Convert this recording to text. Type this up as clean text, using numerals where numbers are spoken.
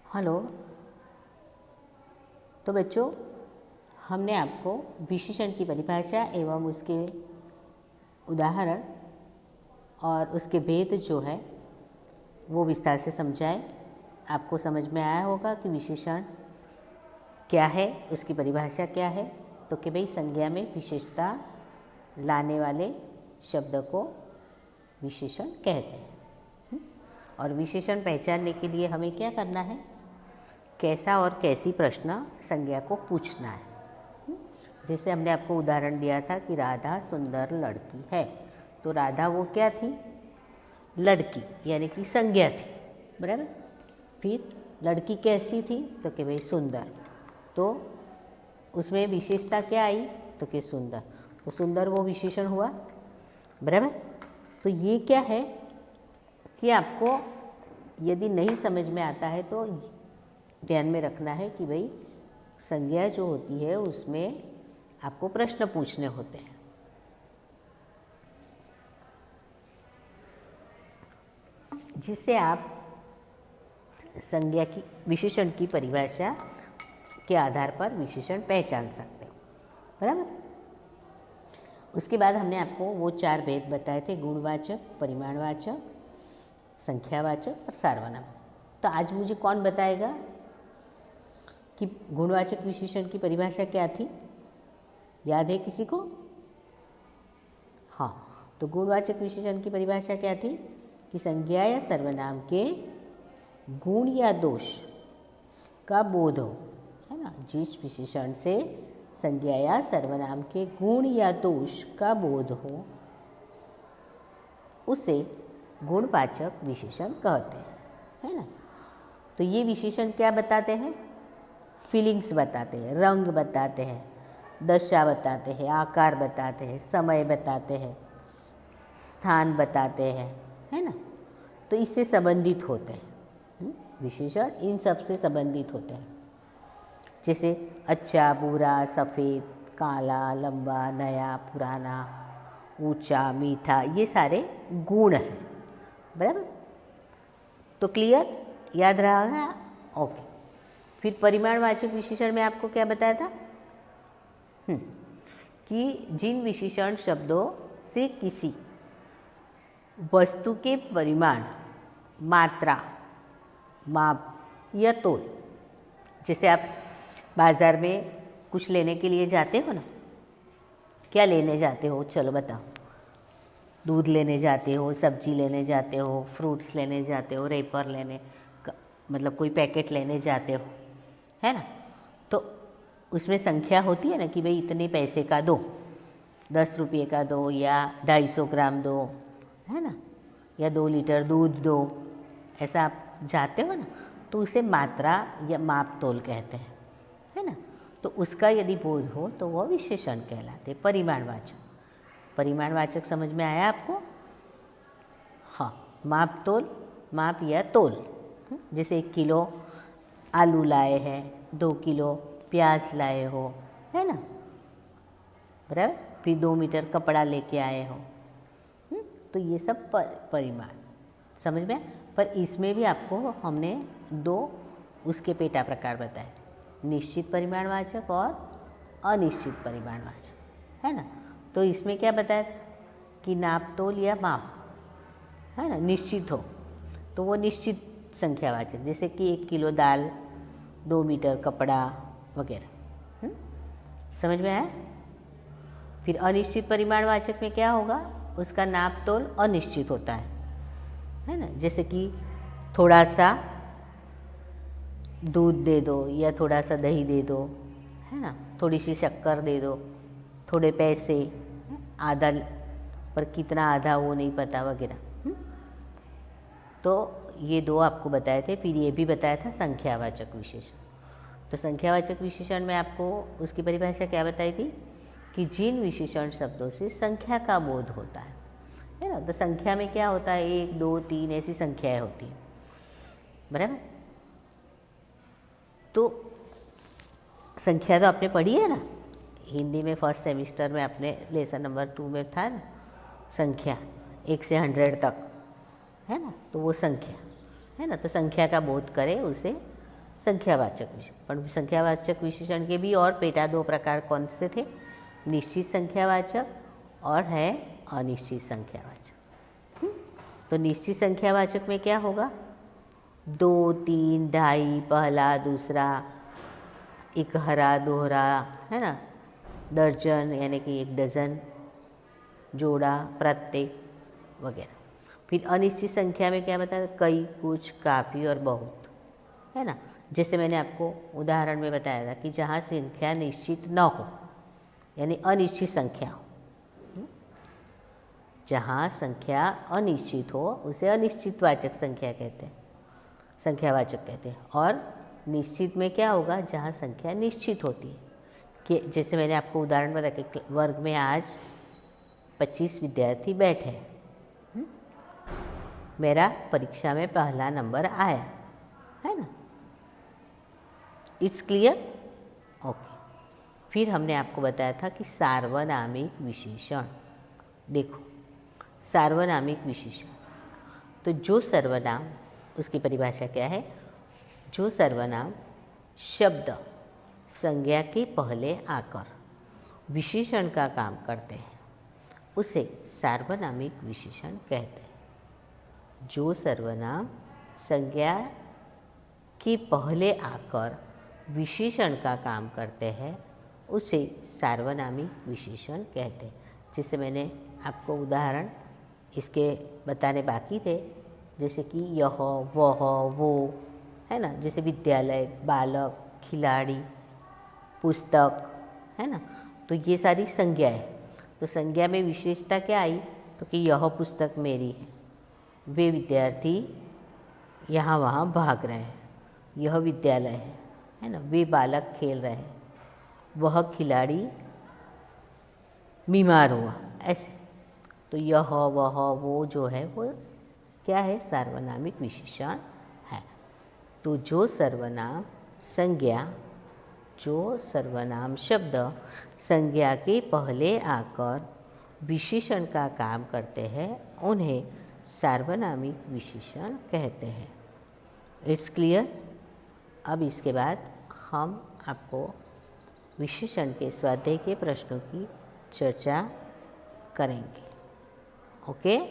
Hello. तो बच्चों, हमने आपको विशेषण की परिभाषा एवं उसके उदाहरण और उसके भेद जो है वो विस्तार से समझाए। आपको समझ में आया होगा कि विशेषण क्या है, उसकी परिभाषा क्या है। तो कि भाई संज्ञा में विशेषता लाने वाले शब्द को विशेषण कहते हैं। और विशेषण पहचानने के लिए हमें क्या करना है, कैसा और कैसी प्रश्न संज्ञा को पूछना है। जैसे हमने आपको उदाहरण दिया था कि राधा सुंदर लड़की है, तो राधा वो क्या थी, लड़की, यानी कि संज्ञा थी, बराबर। फिर लड़की कैसी थी, तो कि भाई सुंदर, तो उसमें विशेषता क्या आई, तो कि सुंदर, तो सुंदर वो विशेषण हुआ, बराबर। तो ये क्या है कि आपको यदि नहीं समझ में आता है तो ध्यान में रखना है कि भाई संज्ञा जो होती है उसमें आपको प्रश्न पूछने होते हैं। जिससे आप संज्ञा की विशेषण की परिभाषा के आधार पर विशेषण पहचान सकते हो, बराबर। उसके बाद हमने आपको वो 4 भेद बताए थे, गुणवाचक, परिमाणवाचक, संख्यावाचक और सार्वनाम। तो आज मुझे कौन बताएगा कि गुणवाचक विशेषण की परिभाषा क्या थी, याद है किसी को? हाँ, तो गुणवाचक विशेषण की परिभाषा क्या थी कि संज्ञा या सर्वनाम के गुण या दोष का बोध हो, है ना। जिस विशेषण से संज्ञा या सर्वनाम के गुण या दोष का बोध हो उसे गुणवाचक विशेषण कहते हैं, है ना। तो ये विशेषण क्या बताते हैं, फीलिंग्स बताते हैं, रंग बताते हैं, दशा बताते हैं, आकार बताते हैं, समय बताते हैं, स्थान बताते हैं, है ना। तो इससे संबंधित होते हैं विशेषण, इन सब से संबंधित होते हैं। जैसे अच्छा, बुरा, सफ़ेद, काला, लंबा, नया, पुराना, ऊंचा, मीठा, ये सारे गुण हैं, बराबर। तो क्लियर, याद रहा? ओके। फिर परिमाणवाचक विशेषण में आपको क्या बताया था कि जिन विशेषण शब्दों से किसी वस्तु के परिमाण, मात्रा, माप या तोल, जैसे आप बाज़ार में कुछ लेने के लिए जाते हो ना, क्या लेने जाते हो, चलो बताओ। दूध लेने जाते हो, सब्जी लेने जाते हो, फ्रूट्स लेने जाते हो, रेपर लेने, मतलब कोई पैकेट लेने जाते हो, है ना। तो उसमें संख्या होती है ना कि भाई इतने पैसे का दो, 10 रुपये का दो या 250 ग्राम दो, है ना, या 2 लीटर दूध दो, ऐसा आप जाते हो ना, तो उसे मात्रा या माप तोल कहते हैं, है ना। तो उसका यदि बोध हो तो वह विशेषण कहलाते। परिमाणवाचक, परिमाणवाचक समझ में आया आपको? हाँ, माप तोल, माप या तोल। जैसे 1 किलो आलू लाए हैं, 2 किलो प्याज लाए हो, है ना, बराबर। फिर 2 मीटर कपड़ा लेके आए हो, तो ये सब परिमाण समझ में। पर इसमें भी आपको हमने 2 उसके पेटा प्रकार बताए, निश्चित परिमाणवाचक और अनिश्चित परिमाणवाचक, है ना। तो इसमें क्या बताया कि नाप तोल या माप, है ना, निश्चित हो तो वो निश्चित संख्यावाचक, जैसे कि 1 किलो दाल, 2 मीटर कपड़ा वगैरह, समझ में आया। फिर अनिश्चित परिमाणवाचक में क्या होगा, उसका नाप तोल अनिश्चित होता है ना। जैसे कि थोड़ा सा दूध दे दो या थोड़ा सा दही दे दो, है ना, थोड़ी सी शक्कर दे दो, थोड़े पैसे, आधा, पर कितना आधा वो नहीं पता वगैरह। तो ये 2 आपको बताए थे। फिर ये भी बताया था संख्यावाचक विशेषण। तो संख्यावाचक विशेषण में आपको उसकी परिभाषा क्या बताई थी कि जिन विशेषण शब्दों से संख्या का बोध होता है ना। तो संख्या में क्या होता है, 1, 2, 3 ऐसी संख्याएं होती हैं, बराबर। तो संख्या तो आपने पढ़ी है ना, हिंदी में फर्स्ट सेमिस्टर में आपने लेसन नंबर 2 में था ना, संख्या 1 से 100 तक, है ना। तो वो संख्या है ना, तो संख्या का बोध करे उसे संख्यावाचक विशेषण। पण संख्यावाचक विशेषण के भी और पेटा दो प्रकार कौन से थे? निश्चित संख्यावाचक और है अनिश्चित संख्यावाचक। तो निश्चित संख्यावाचक में क्या होगा? 2, 3, ढाई, पहला, दूसरा, एक हरा, दोहरा, है ना, दर्जन यानी कि 1 डज़न, जोड़ा, प्रत्येक वगैरह। फिर अनिश्चित संख्या में क्या बताया? कई, कुछ, काफ़ी और बहुत, है ना। जैसे मैंने आपको उदाहरण में बताया था कि जहाँ संख्या निश्चित न हो यानी अनिश्चित संख्या हो, जहाँ संख्या अनिश्चित हो उसे अनिश्चितवाचक संख्या कहते हैं, संख्यावाचक कहते हैं। और निश्चित में क्या होगा? जहाँ संख्या निश्चित होती है। कि जैसे मैंने आपको उदाहरण बताया कि वर्ग में आज 25 विद्यार्थी बैठे हैं, मेरा परीक्षा में पहला नंबर आया, है ना। It's clear? ओके। फिर हमने आपको बताया था कि सार्वनामिक विशेषण। देखो, सार्वनामिक विशेषण, तो जो सर्वनाम, उसकी परिभाषा क्या है? जो सर्वनाम शब्द संज्ञा के पहले आकर विशेषण का काम करते हैं उसे सार्वनामिक विशेषण कहते हैं। जो सर्वनाम संज्ञा के पहले आकर विशेषण का काम करते हैं उसे सार्वनामिक विशेषण कहते हैं। जैसे मैंने आपको उदाहरण इसके बताने बाकी थे, जैसे कि यह, वह, वो, है ना। जैसे विद्यालय, बालक, खिलाड़ी, पुस्तक, है ना। तो ये सारी संज्ञा है। तो संज्ञा में विशेषता क्या आई? तो कि यह पुस्तक मेरी है, वे विद्यार्थी यहाँ वहाँ भाग रहे हैं, यह विद्यालय है ना। वे बालक खेल रहे हैं, वह खिलाड़ी बीमार हुआ, ऐसे। तो यह, वह, वो जो है वो क्या है? सार्वनामिक विशेषण है। तो जो सर्वनाम संज्ञा, जो सर्वनाम शब्द संज्ञा के पहले आकर विशेषण का काम करते हैं उन्हें सार्वनामिक विशेषण कहते हैं। It's clear? अब इसके बाद हम आपको विशेषण के स्वाध्याय के प्रश्नों की चर्चा करेंगे। ओके।